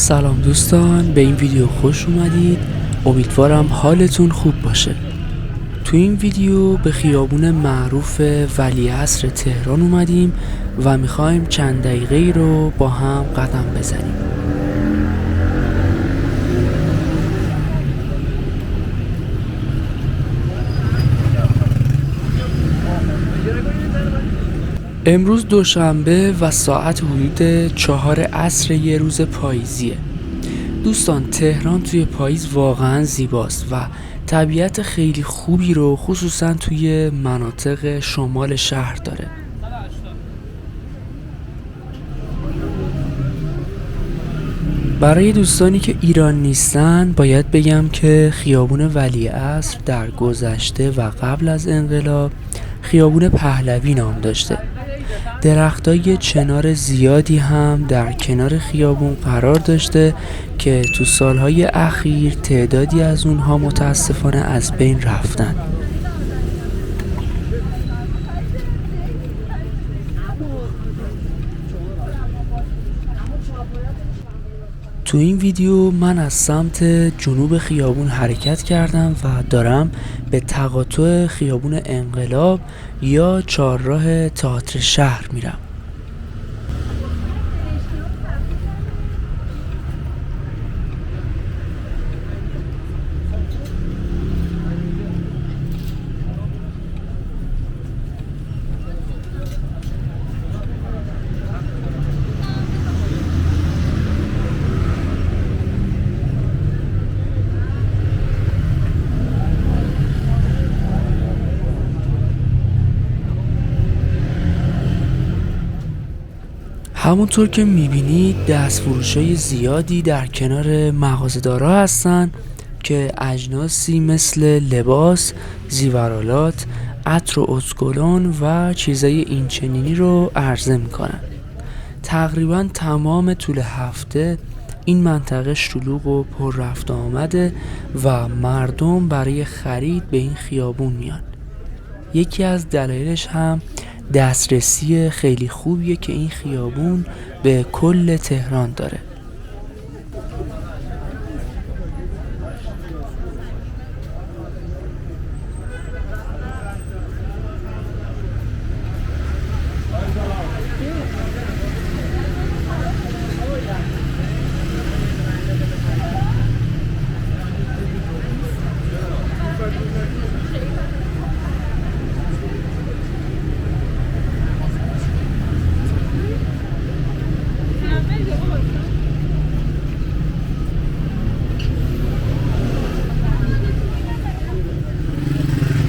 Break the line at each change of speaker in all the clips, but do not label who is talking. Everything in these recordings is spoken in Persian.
سلام دوستان، به این ویدیو خوش اومدید. امیدوارم حالتون خوب باشه. تو این ویدیو به خیابون معروف ولیعصر تهران اومدیم و میخوایم چند دقیقه رو با هم قدم بزنیم. امروز دوشنبه و ساعت حدود 4 عصر یه روز پاییزیه. دوستان، تهران توی پاییز واقعا زیباست و طبیعت خیلی خوبی رو خصوصا توی مناطق شمال شهر داره. برای دوستانی که ایران نیستن باید بگم که خیابون ولیعصر در گذشته و قبل از انقلاب خیابون پهلوی نام داشته. درختای چنار زیادی هم در کنار خیابون قرار داشته که تو سالهای اخیر تعدادی از اونها متاسفانه از بین رفتن. تو این ویدیو من از سمت جنوب خیابون حرکت کردم و دارم به تقاطع خیابون انقلاب یا چهارراه تئاتر شهر میرم. همونطور که میبینید دستفروشای زیادی در کنار مغازه‌دارا هستن که اجناسی مثل لباس، زیورالات، عطر و اتکلون و چیزای اینچنینی رو عرضه میکنن. تقریبا تمام طول هفته این منطقه شلوغ و پر رفت آمده و مردم برای خرید به این خیابون میان. یکی از دلایلش هم دسترسی خیلی خوبیه که این خیابون به کل تهران داره.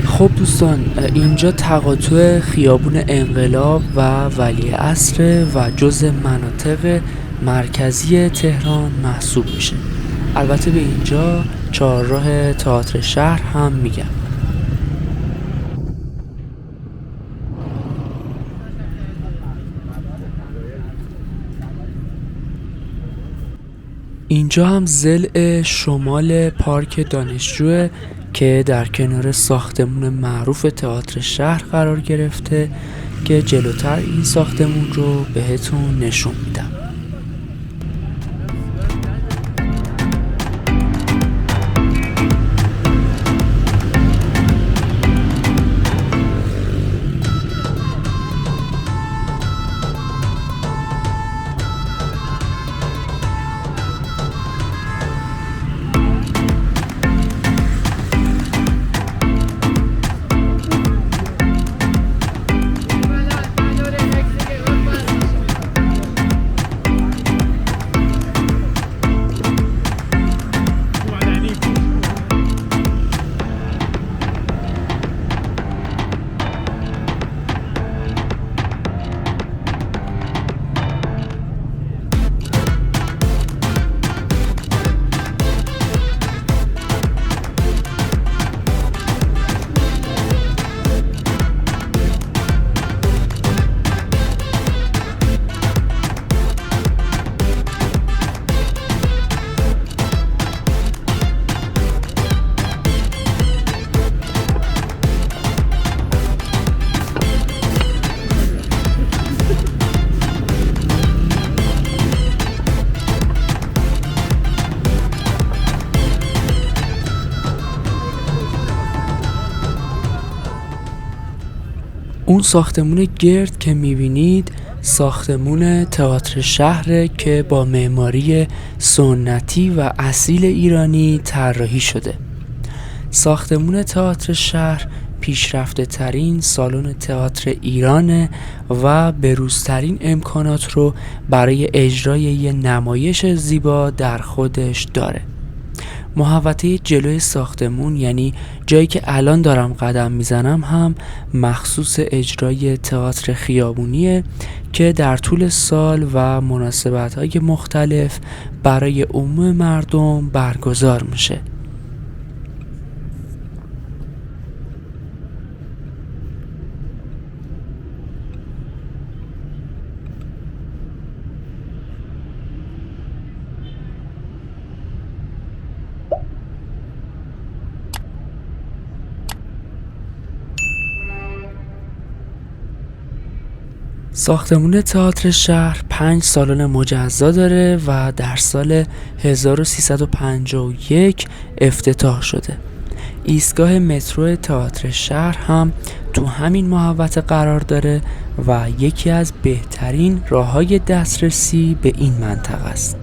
خب دوستان، اینجا تقاطع خیابون انقلاب و ولیعصر و جزء مناطق مرکزی تهران محسوب میشه. البته به اینجا چهارراه تئاتر شهر هم میگن. اینجا هم ضلع شمال پارک دانشجوه که در کنار ساختمون معروف تئاتر شهر قرار گرفته که جلوتر این ساختمون رو بهتون نشون میدم. اون ساختمون گرد که میبینید ساختمون تئاتر شهره که با معماری سنتی و اصیل ایرانی طراحی شده. ساختمون تئاتر شهر پیشرفته ترین سالن تئاتر ایرانه و بروزترین امکانات رو برای اجرای یه نمایش زیبا در خودش داره. محوطه جلوی ساختمون، یعنی جایی که الان دارم قدم میزنم، هم مخصوص اجرای تئاتر خیابونیه که در طول سال و مناسبت‌های مختلف برای عموم مردم برگزار میشه. ساختمون تئاتر شهر 5 سالن مجزا داره و در سال 1351 افتتاح شده. ایستگاه مترو تئاتر شهر هم تو همین محوطه قرار داره و یکی از بهترین راه‌های دسترسی به این منطقه است.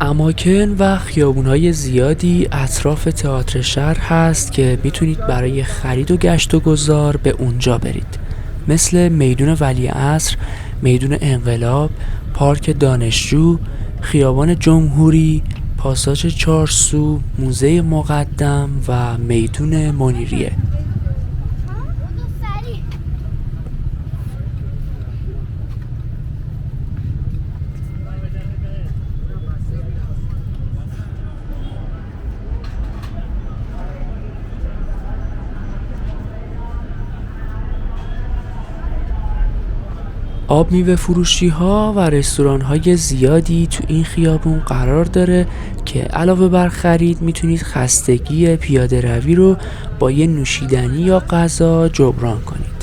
اماکن و خیابون‌های زیادی اطراف تئاتر شهر هست که میتونید برای خرید و گشت و گذار به اونجا برید، مثل میدون ولیعصر، میدون انقلاب، پارک دانشجو، خیابان جمهوری، پاساژ چارسو، موزه مقدم و میدون منیریه. آب میوه فروشی ها و رستوران های زیادی تو این خیابون قرار داره که علاوه بر خرید میتونید خستگی پیاده روی رو با یه نوشیدنی یا غذا جبران کنید.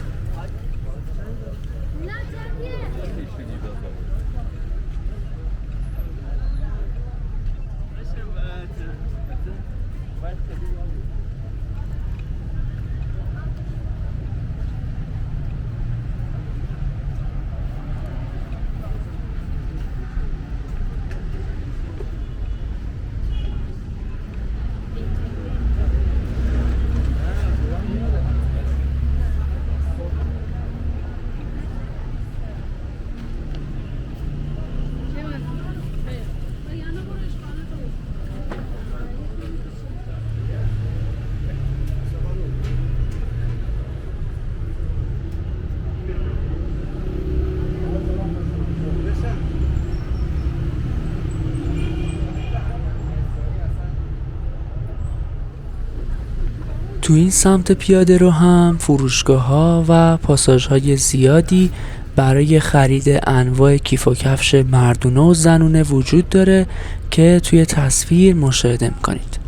تو این سمت پیاده رو هم فروشگاه‌ها و پاساژهای زیادی برای خرید انواع کیف و کفش مردونه و زنونه وجود داره که توی تصویر مشاهده می‌کنید.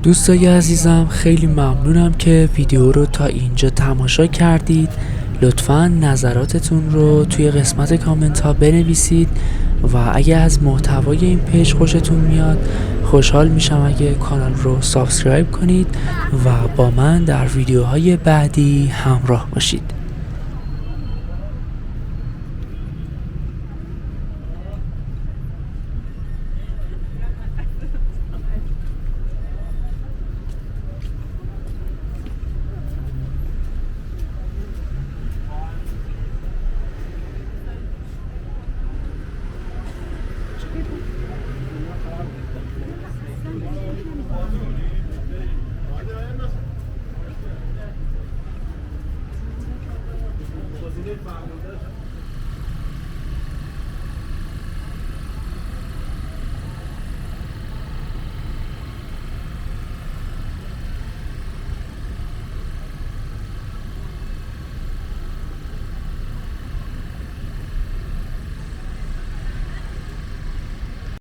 دوستای عزیزم خیلی ممنونم که ویدیو رو تا اینجا تماشا کردید. لطفاً نظراتتون رو توی قسمت کامنت ها بنویسید و اگه از محتوای این پیج خوشتون میاد خوشحال میشم اگه کانال رو سابسکرایب کنید و با من در ویدیوهای بعدی همراه باشید.